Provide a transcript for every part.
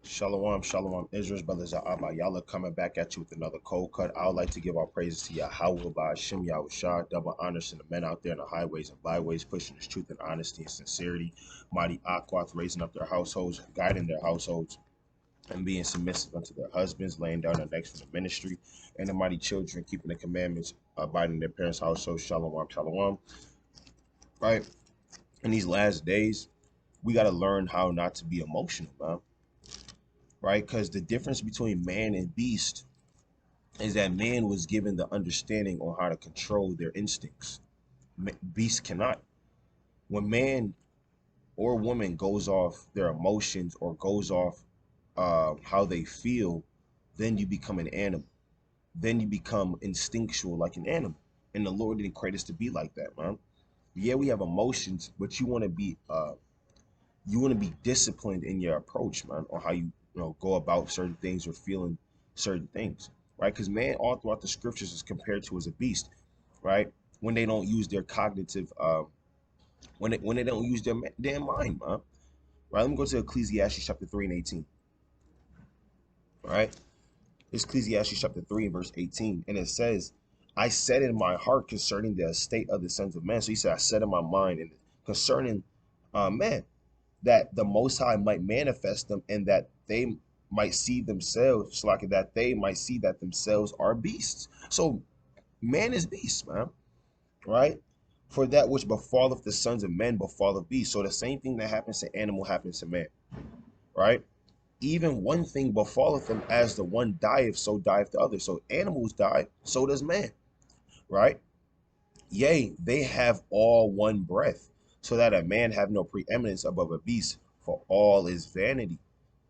Shalom, shalom, Israel's brothers are Abba. Y'all are coming back at you with another cold cut. I would like to give our praises to Yahweh by Hashem Yahushua, double honors to the men out there in the highways and byways, pushing this truth and honesty and sincerity. Mighty Aquath raising up their households, guiding their households, and being submissive unto their husbands, laying down their necks for the ministry, and the mighty children keeping the commandments, abiding their parents' households. Shalom, shalom. Right? In these last days, we got to learn how not to be emotional, man. Right? Because the difference between man and beast is that man was given the understanding on how to control their instincts. Beast cannot. When man or woman goes off their emotions or goes off how they feel, then you become an animal. Then you become instinctual like an animal. And the Lord didn't create us to be like that, man. Yeah, we have emotions, but you want to be disciplined in your approach, man, on how you go about certain things or feeling certain things, right? Because man, all throughout the scriptures is compared to as a beast, right? When they don't use their cognitive, when they don't use their damn mind, man. Right? Let me go to Ecclesiastes chapter 3 and 18. All right, it's Ecclesiastes chapter 3 and verse 18, and it says, "I said in my heart concerning the estate of the sons of men." So he said, "I said in my mind and concerning man." That the Most High might manifest them, and that they might see themselves, like that they might see that themselves are beasts. So man is beast, man, right? For that which befalleth the sons of men befalleth beasts. So the same thing that happens to animal happens to man, right? Even one thing befalleth them, as the one dieth, so dieth the other. So animals die, so does man, right? Yea, they have all one breath, so that a man have no preeminence above a beast, for all is vanity.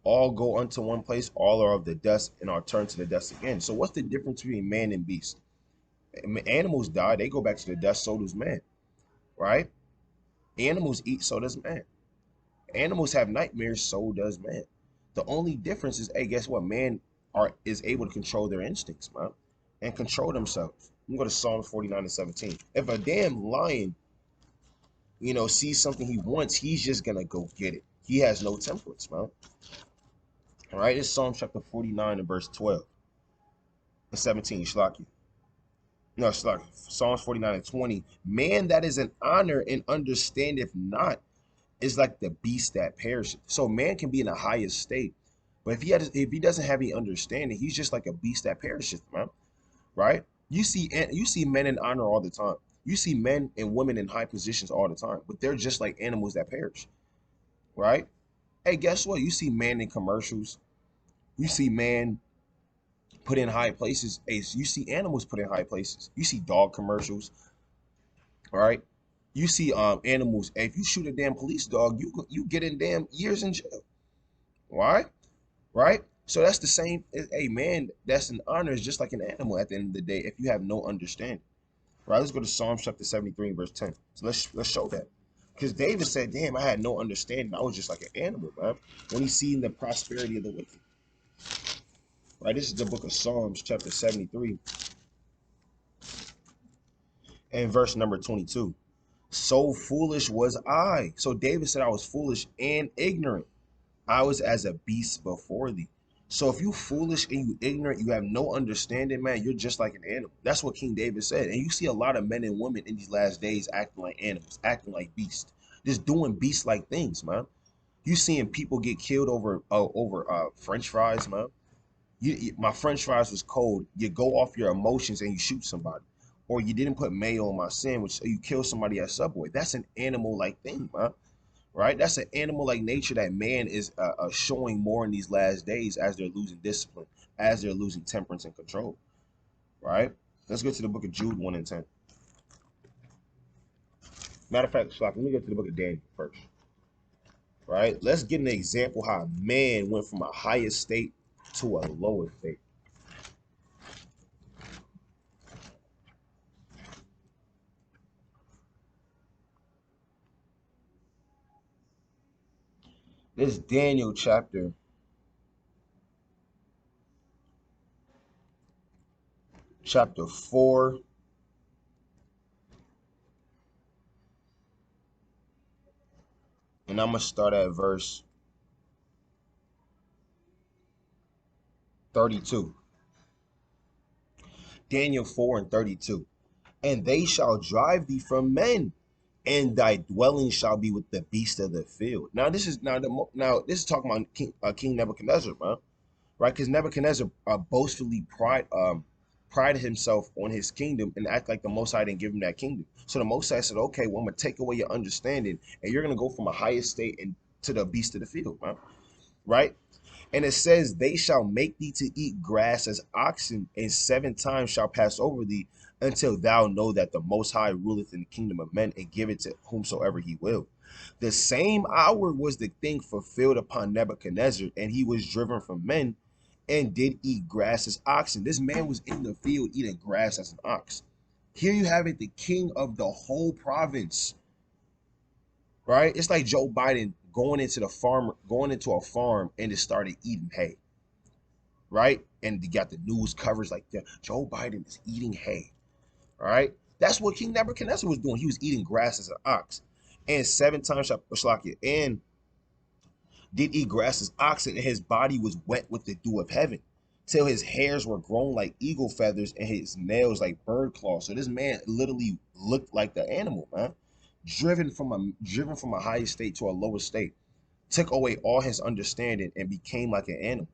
All go unto one place, all are of the dust, and are turned to the dust again. So what's the difference between man and beast? Animals die, they go back to the dust, so does man, right? Animals eat, so does man. Animals have nightmares, so does man. The only difference is, hey, guess what? Man is able to control their instincts, man, and control themselves. I'm going to go to Psalm 49 and 17. If a damn lion, sees something he wants, he's just gonna go get it. He has no temperance, man. All right, it's Psalm chapter 49 and verse 12 and 17. Shlaki. No, Shlaki. Psalms 49 and 20. Man that is an honor and understandeth not is like the beast that perisheth. So man can be in a higher state, but if he doesn't have any understanding, he's just like a beast that perisheth, man. Right? You see men in honor all the time. You see men and women in high positions all the time, but they're just like animals that perish, right? Hey, guess what? You see man in commercials. You see man put in high places. Hey, you see animals put in high places. You see dog commercials, all right? You see animals. Hey, if you shoot a damn police dog, you get in damn years in jail. Why? Right? So that's the same. Hey, man, that's an honor. Is just like an animal at the end of the day. If you have no understanding, right? Let's go to Psalms chapter 73 and verse 10. So let's show that. Because David said, "Damn, I had no understanding. I was just like an animal, man." When he's seen the prosperity of the wicked. Right, this is the book of Psalms, chapter 73, and verse number 22. So foolish was I. So David said, I was foolish and ignorant. I was as a beast before thee. So if you foolish and you ignorant, you have no understanding, man, you're just like an animal. That's what King David said. And you see a lot of men and women in these last days acting like animals, acting like beasts, just doing beast-like things, man. You seeing people get killed over French fries, man. My French fries was cold. You go off your emotions and you shoot somebody, or you didn't put mayo on my sandwich, so you kill somebody at Subway. That's an animal-like thing, man. Right? That's an animal-like nature that man is showing more in these last days as they're losing discipline, as they're losing temperance and control. Right? Let's go to the book of Jude 1 and 10. Matter of fact, let me get to the book of Daniel first. Right? Let's get an example how man went from a higher state to a lower state. This Daniel chapter 4, and I'm gonna start at verse 32. Daniel 4 and 32. And they shall drive thee from men, and thy dwelling shall be with the beast of the field. Now this is now this is talking about King Nebuchadnezzar, man, right? Because Nebuchadnezzar boastfully prided himself on his kingdom and act like the Most High didn't give him that kingdom. So the Most High said, okay, well, I'm gonna take away your understanding, and you're gonna go from a higher state and to the beast of the field, man, right? And it says, they shall make thee to eat grass as oxen, and 7 times shall pass over thee, until thou know that the Most High ruleth in the kingdom of men, and give it to whomsoever he will. The same hour was the thing fulfilled upon Nebuchadnezzar, and he was driven from men, and did eat grass as oxen. This man was in the field eating grass as an ox. Here you have it, the king of the whole province, right? It's like Joe Biden going into a farm and just started eating hay, right? And you got the news coverage like, yeah, Joe Biden is eating hay, all right? That's what King Nebuchadnezzar was doing. He was eating grass as an ox. And 7 times and did eat grass as oxen, and his body was wet with the dew of heaven, till his hairs were grown like eagle feathers, and his nails like bird claws. So this man literally looked like the animal, man. Driven from a higher state to a lower state, took away all his understanding and became like an animal,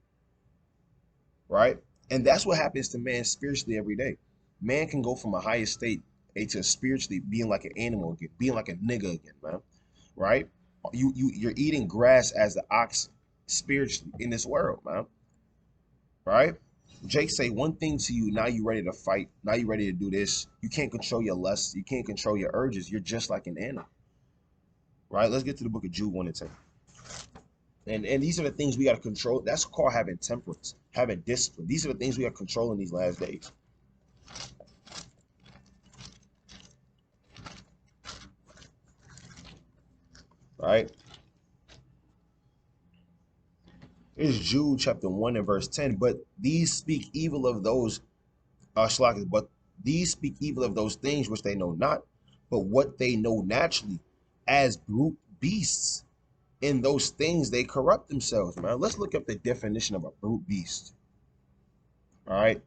right? And that's what happens to man spiritually every day. Man can go from a higher state to spiritually being like an animal again, being like a nigga again, man, right? You're eating grass as the ox spiritually in this world, man, right? Jake say one thing to you, now you ready to fight, now you ready to do this. You can't control your lusts, you can't control your urges, you're just like an animal, right? Let's get to the book of Jude 1 and 10. And these are the things we got to control. That's called having temperance, having discipline. These are the things we got to control in these last days. Right? It's Jude chapter 1 and verse 10. But these speak evil of those, but these speak evil of those things which they know not, but what they know naturally, as brute beasts. In those things they corrupt themselves, man. Let's look up the definition of a brute beast. All right,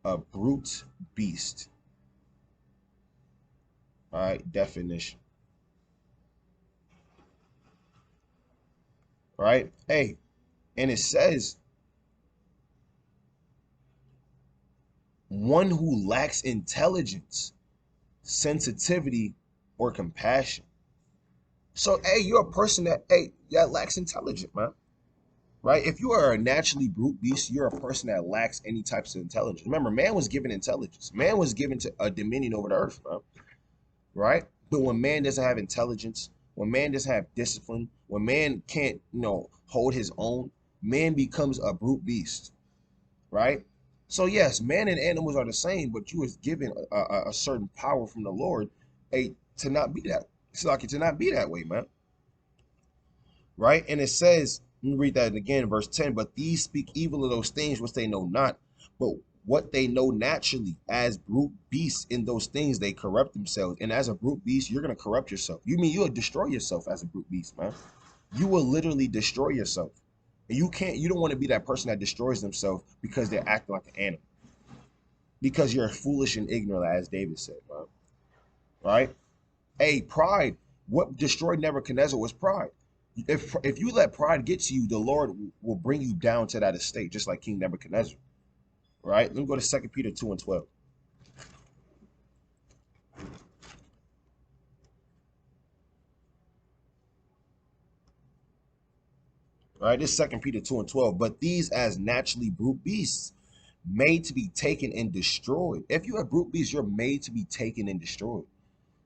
a brute beast. All right, definition. All right, hey, and it says one who lacks intelligence, sensitivity, or compassion. So, hey, you're a person that lacks intelligence, man. Right? If you are a naturally brute beast, you're a person that lacks any types of intelligence. Remember, man was given intelligence. Man was given to a dominion over the earth, man. Right? But when man doesn't have intelligence, when man doesn't have discipline, when man can't, hold his own, man becomes a brute beast. Right? So yes, man and animals are the same, but you was given a certain power from the Lord, to not be that. It's like to not be that way, man. Right? And it says, let me read that again, verse 10. But these speak evil of those things which they know not, but what they know naturally, as brute beasts in those things they corrupt themselves. And as a brute beast, you're gonna corrupt yourself. You mean you'll destroy yourself as a brute beast, man? You will literally destroy yourself. And you don't want to be that person that destroys themselves because they're acting like an animal. Because you're foolish and ignorant, as David said, man. Right? Hey, pride. What destroyed Nebuchadnezzar was pride. If you let pride get to you, the Lord will bring you down to that estate, just like King Nebuchadnezzar. Right? Let me go to 2 Peter 2 and 12. Right? This 2 Peter 2 and 12. But these as naturally brute beasts, made to be taken and destroyed. If you're a brute beast, you're made to be taken and destroyed.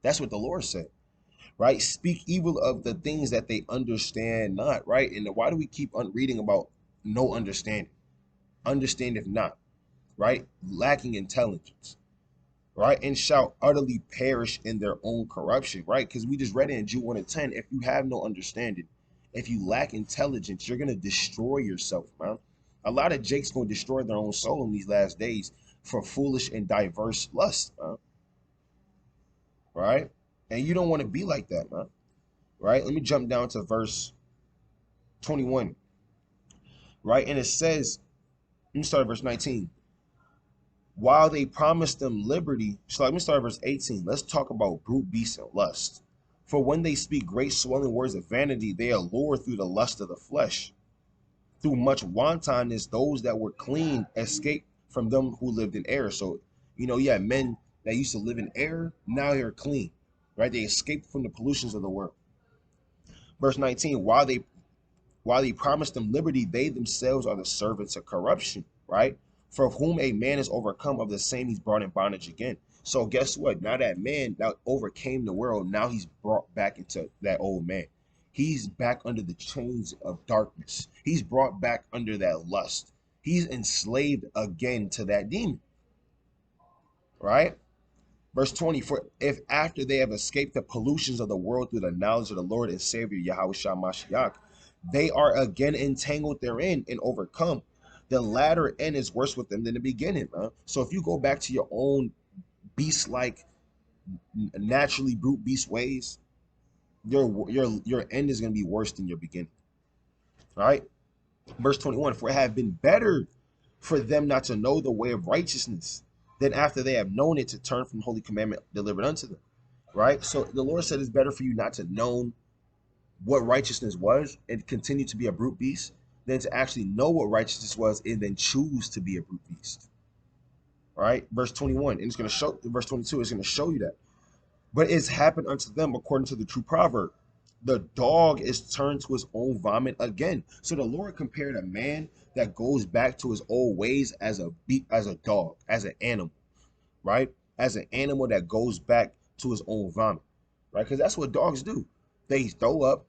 That's what the Lord said. Right? Speak evil of the things that they understand not. Right? And why do we keep reading about no understanding? Understand if not. Right? Lacking intelligence. Right? And shall utterly perish in their own corruption. Right? Because we just read it in Jude 1 and 10. If you have no understanding, if you lack intelligence, you're going to destroy yourself, man. A lot of Jake's going to destroy their own soul in these last days for foolish and diverse lust, man. Right? And you don't want to be like that, man. Right? Let me jump down to verse 21. Right? And it says, me start at verse 19. While they promised them liberty, so let me start at verse 18. Let's talk about brute beasts and lust. For when they speak great swelling words of vanity, they allure through the lust of the flesh. Through much wantonness, those that were clean escaped from them who lived in error. So, you had men that used to live in error, now they're clean, right? They escaped from the pollutions of the world. Verse 19, while they promised them liberty, they themselves are the servants of corruption, right? For whom a man is overcome, of the same he's brought in bondage again. So guess what? Now that man that overcame the world, now he's brought back into that old man. He's back under the chains of darkness. He's brought back under that lust. He's enslaved again to that demon, right? Verse 20, for if after they have escaped the pollutions of the world through the knowledge of the Lord and Savior Yahushua Mashiach, they are again entangled therein and overcome, the latter end is worse with them than the beginning. So if you go back to your own beast-like, naturally brute beast ways, your end is going to be worse than your beginning. All right? Verse 21, for it had been better for them not to know the way of righteousness than after they have known it to turn from holy commandment delivered unto them. Right? So the Lord said it's better for you not to know what righteousness was and continue to be a brute beast than to actually know what righteousness was and then choose to be a brute beast. Right? Verse 21, and it's going to show, verse 22 is going to show you that. But it's happened unto them according to the true proverb. The dog is turned to his own vomit again. So the Lord compared a man that goes back to his old ways as a dog, as an animal, right? As an animal that goes back to his own vomit, right? Because that's what dogs do. They throw up,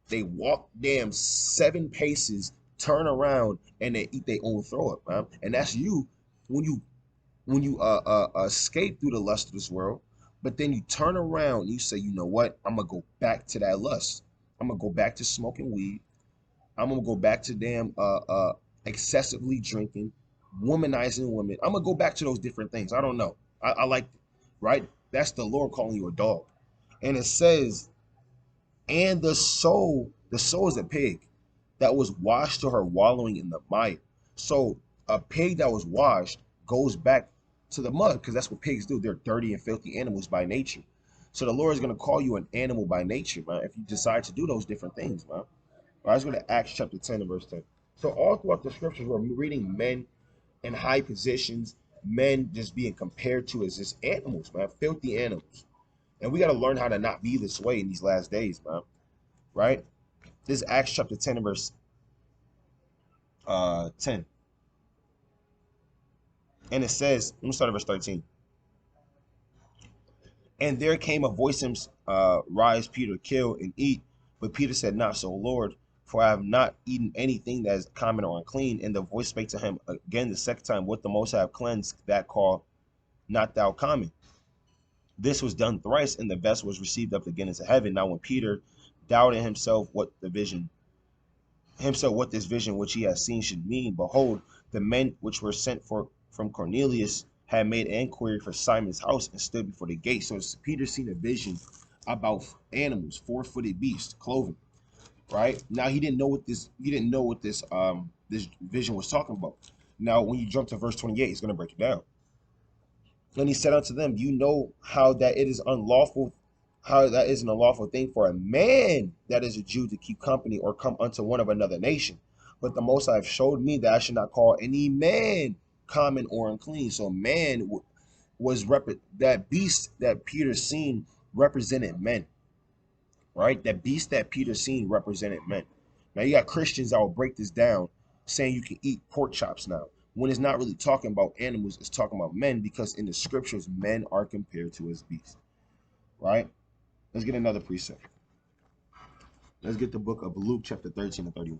they walk damn 7 paces, turn around, and they eat their own throw up, man. And that's you when you escape through the lust of this world, but then you turn around and you say, you know what? I'm gonna go back to that lust. I'm gonna go back to smoking weed. I'm gonna go back to damn excessively drinking, womanizing women. I'm gonna go back to those different things. I don't know. I like it, right? That's the Lord calling you a dog. And it says, and the soul is a pig that was washed to her wallowing in the mire. So a pig that was washed goes back to the mud because that's what pigs do. They're dirty and filthy animals by nature. So the Lord is going to call you an animal by nature, man, if you decide to do those different things, man. All right, let's go to Acts chapter 10 and verse 10. So all throughout the scriptures, we're reading men in high positions, men just being compared to as just animals, man, filthy animals. And we got to learn how to not be this way in these last days, man. Right? This is Acts chapter 10 and verse 10. And it says, let me start at verse 13. And there came a voice to him, rise, Peter, kill and eat. But Peter said, not so, Lord, for I have not eaten anything that is common or unclean. And the voice spake to him again the second time, what the most have cleansed, that call not thou common. This was done thrice, and the vessel was received up again into heaven. Now when Peter doubted himself what this vision which he had seen should mean, behold, the men which were sent for from Cornelius had made inquiry for Simon's house and stood before the gate. So Peter seen a vision about animals, 4-footed beasts, cloven. Right now, he didn't know what this this vision was talking about. Now, when you jump to verse 28, he's going to break it down. And he said unto them, you know how that is an unlawful thing for a man that is a Jew to keep company or come unto one of another nation. But the Most High have showed me that I should not call any man common or unclean. So man was that beast that Peter seen represented men, right? That beast that Peter seen represented men. Now you got Christians that will break this down, saying you can eat pork chops now, when it's not really talking about animals, it's talking about men, because in the scriptures, men are compared to as beasts, right? Let's get another precept. Let's get the book of Luke chapter 13 and 31.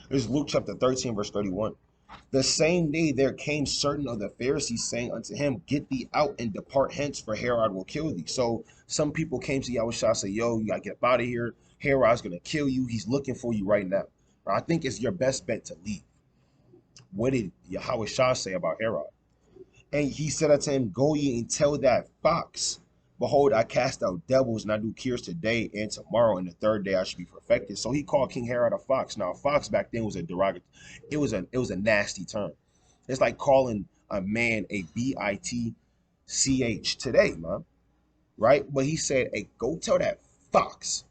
This is Luke chapter 13, verse 31. The same day there came certain of the Pharisees, saying unto him, get thee out and depart hence, for Herod will kill thee. So some people came to Yahushua and say, yo, you got to get up out of here. Herod's going to kill you. He's looking for you right now. I think it's your best bet to leave. What did Yahushua say about Herod? And he said unto him, go ye and tell that fox Behold, I cast out devils and I do cures today and tomorrow, and the third day I should be perfected. So he called King Herod a fox. Now, a fox back then was a derogatory, it was a nasty term. It's like calling a man a bitch today, man. Right? But he said, hey, go tell that fox.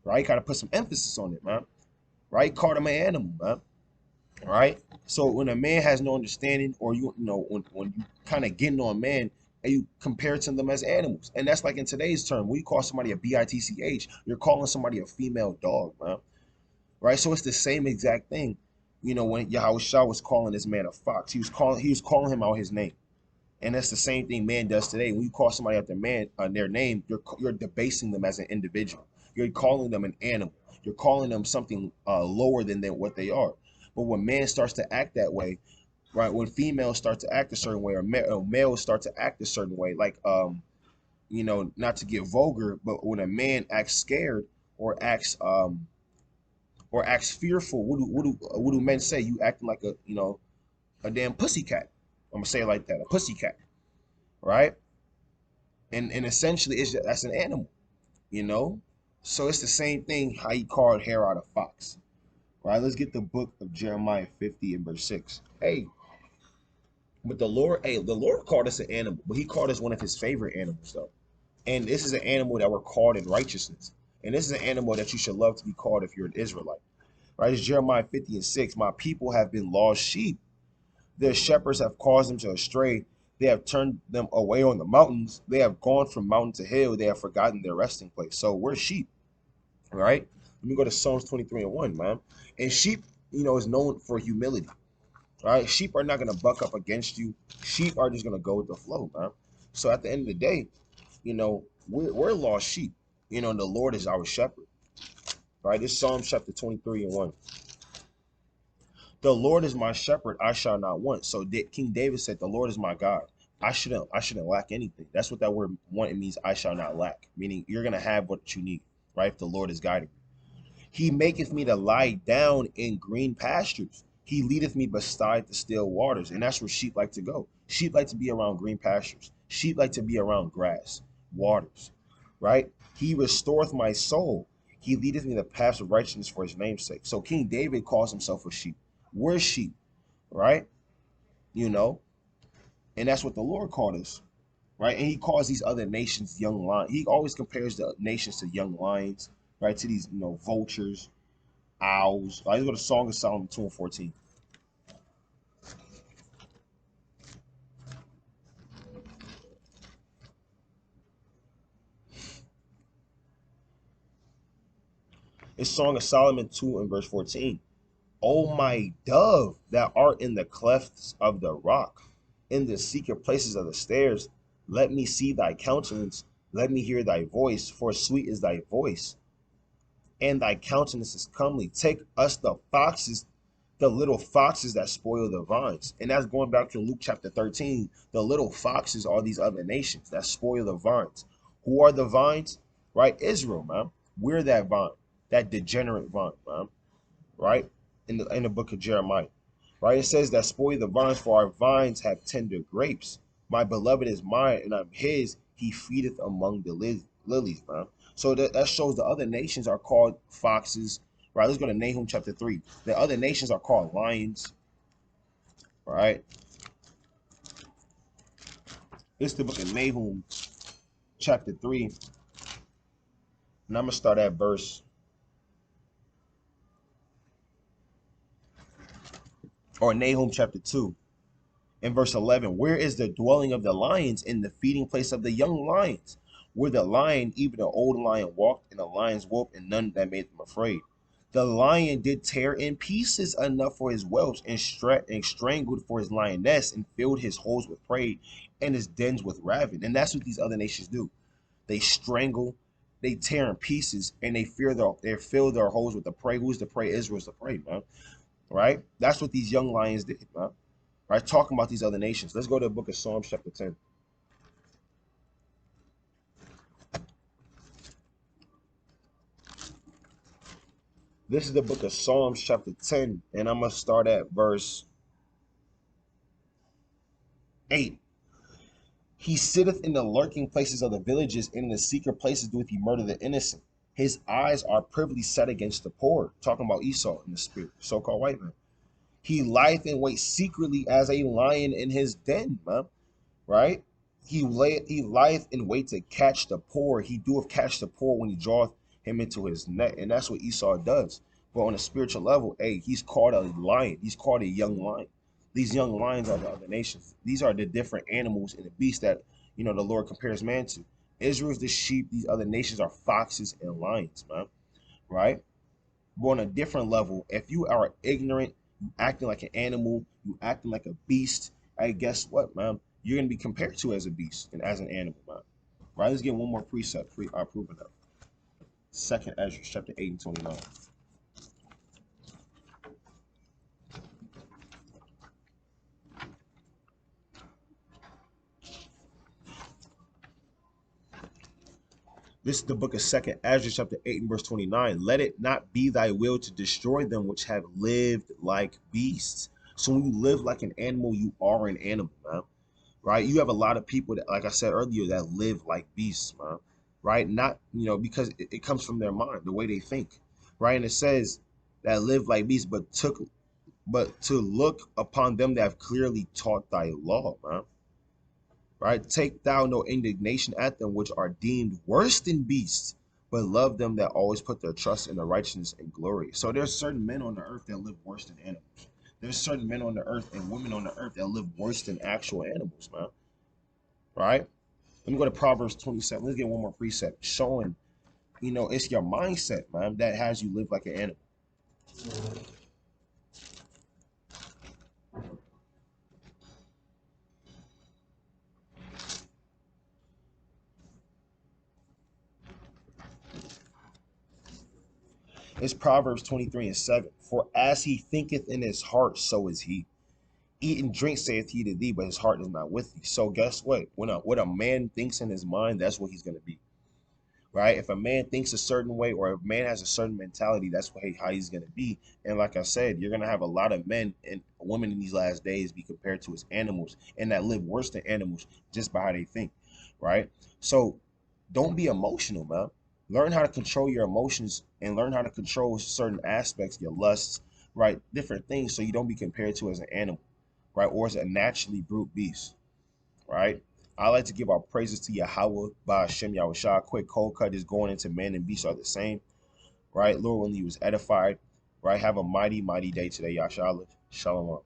Right? Kind of put some emphasis on it, man. Right? Called him an animal, man. Right? So when a man has no understanding, or when you kind of getting on man, and you compare to them as animals, and that's like in today's term, when you call somebody a bitch, you're calling somebody a female dog, man. Right? So it's the same exact thing. When Yahushua was calling this man a fox, he was calling him out his name. And that's the same thing man does today. When you call somebody out their name, you're debasing them as an individual. You're calling them an animal. You're calling them something lower than what they are. But when man starts to act that way, right? When females start to act a certain way, or males start to act a certain way, like not to get vulgar, but when a man acts scared or acts fearful, what do men say? You acting like a damn pussycat. I'm gonna say it like that, a pussycat, right? And essentially that's an animal, you know. So it's the same thing how he called Herod a fox, right? Let's get the book of Jeremiah 50 and verse 6. The Lord called us an animal, but he called us one of his favorite animals, though. And this is an animal that we're called in righteousness, and this is an animal that you should love to be called if you're an Israelite, right? It's Jeremiah 50 and 6. My people have been lost sheep. Their shepherds have caused them to astray. They have turned them away on the mountains. They have gone from mountain to hill. They have forgotten their resting place. So we're sheep, right? Let me go to Psalms 23 and 1, man. And sheep, is known for humility, right? Sheep are not going to buck up against you. Sheep are just going to go with the flow, man. So at the end of the day, we're lost sheep. The Lord is our shepherd, right? This Psalms chapter 23 and 1. The Lord is my shepherd, I shall not want. So King David said, the Lord is my God. I shouldn't lack anything. That's what that word want, it means I shall not lack, meaning you're gonna have what you need, right? If the Lord is guiding you. He maketh me to lie down in green pastures. He leadeth me beside the still waters. And that's where sheep like to go. Sheep like to be around green pastures. Sheep like to be around grass, waters, right? He restoreth my soul. He leadeth me the paths of righteousness for his name's sake. So King David calls himself a sheep. We're sheep, right? You know, and that's what the Lord called us, right? And he calls these other nations young lions. He always compares the nations to young lions, right? To these, vultures, owls. Let's go to Song of Solomon 2 and 14. It's Song of Solomon 2 and verse 14. O my dove, thou art in the clefts of the rock, in the secret places of the stairs. Let me see thy countenance, let me hear thy voice, for sweet is thy voice, and thy countenance is comely. Take us the foxes, the little foxes that spoil the vines. And that's going back to Luke chapter 13. The little foxes are these other nations that spoil the vines. Who are the vines? Right? Israel, man. We're that vine, that degenerate vine, man. Right? In the book of Jeremiah. Right? It says that spoil the vines, for our vines have tender grapes. My beloved is mine, and I'm his. He feedeth among the lilies, man. So that shows the other nations are called foxes. Right? Let's go to Nahum chapter 3. The other nations are called lions. Right? It's the book of Nahum chapter 3. And I'm going to start at Nahum chapter 2. In verse 11, where is the dwelling of the lions, in the feeding place of the young lions? Where the lion, even the old lion, walked, and the lion's whoop, and none that made them afraid. The lion did tear in pieces enough for his whelps, and strangled for his lioness, and filled his holes with prey, and his dens with ravin. And that's what these other nations do. They strangle, they tear in pieces, and they fill their holes with the prey. Who's the prey? Israel's the prey, man. Right? That's what these young lions did, man. Right, talking about these other nations. Let's go to the book of Psalms chapter 10. This is the book of Psalms chapter 10, and I'm going to start at verse 8. He sitteth in the lurking places of the villages, and in the secret places doeth he murder the innocent. His eyes are privily set against the poor. Talking about Esau in the spirit, so-called white man. He lieth in wait secretly as a lion in his den, man. Right? He lieth in wait to catch the poor. He doeth catch the poor when he draweth him into his net. And that's what Esau does. But on a spiritual level, hey, he's called a lion. He's called a young lion. These young lions are the other nations. These are the different animals and the beasts that, the Lord compares man to. Israel's the sheep. These other nations are foxes and lions, man. Right? But on a different level, if you are ignorant, you acting like an animal, you acting like a beast, hey, guess what, man? You're gonna be compared to as a beast and as an animal, man. Right? Let's get one more precept, proving that. Second Ezra, chapter 8 and 29. This is the book of Second Ezra, chapter 8 and verse 29. Let it not be thy will to destroy them which have lived like beasts. So when you live like an animal, you are an animal, man. Right? You have a lot of people that, like I said earlier, that live like beasts, man. Right? Not, because it comes from their mind, the way they think. Right? And it says that live like beasts, but to look upon them that have clearly taught thy law, man. Right? Take thou no indignation at them which are deemed worse than beasts, but love them that always put their trust in the righteousness and glory. So there's certain men on the earth that live worse than animals. There's certain men on the earth and women on the earth that live worse than actual animals, man. Right? Let me go to Proverbs 27. Let's get one more precept showing, it's your mindset, man, that has you live like an animal. It's Proverbs 23 and 7. For as he thinketh in his heart, so is he. Eat and drink, saith he to thee, but his heart is not with thee. So guess what? What a man thinks in his mind, that's what he's going to be. Right? If a man thinks a certain way, or if a man has a certain mentality, that's how he's going to be. And like I said, you're going to have a lot of men and women in these last days be compared to as animals, and that live worse than animals just by how they think. Right? So don't be emotional, man. Learn how to control your emotions and learn how to control certain aspects, your lusts, right? Different things, so you don't be compared to as an animal, right? Or as a naturally brute beast, right? I like to give our praises to Yahweh by Hashem Yahushua. Quick cold cut is going into man and beast are the same, right? Lord, when he was edified, right? Have a mighty, mighty day today, Yahshua. Shalom.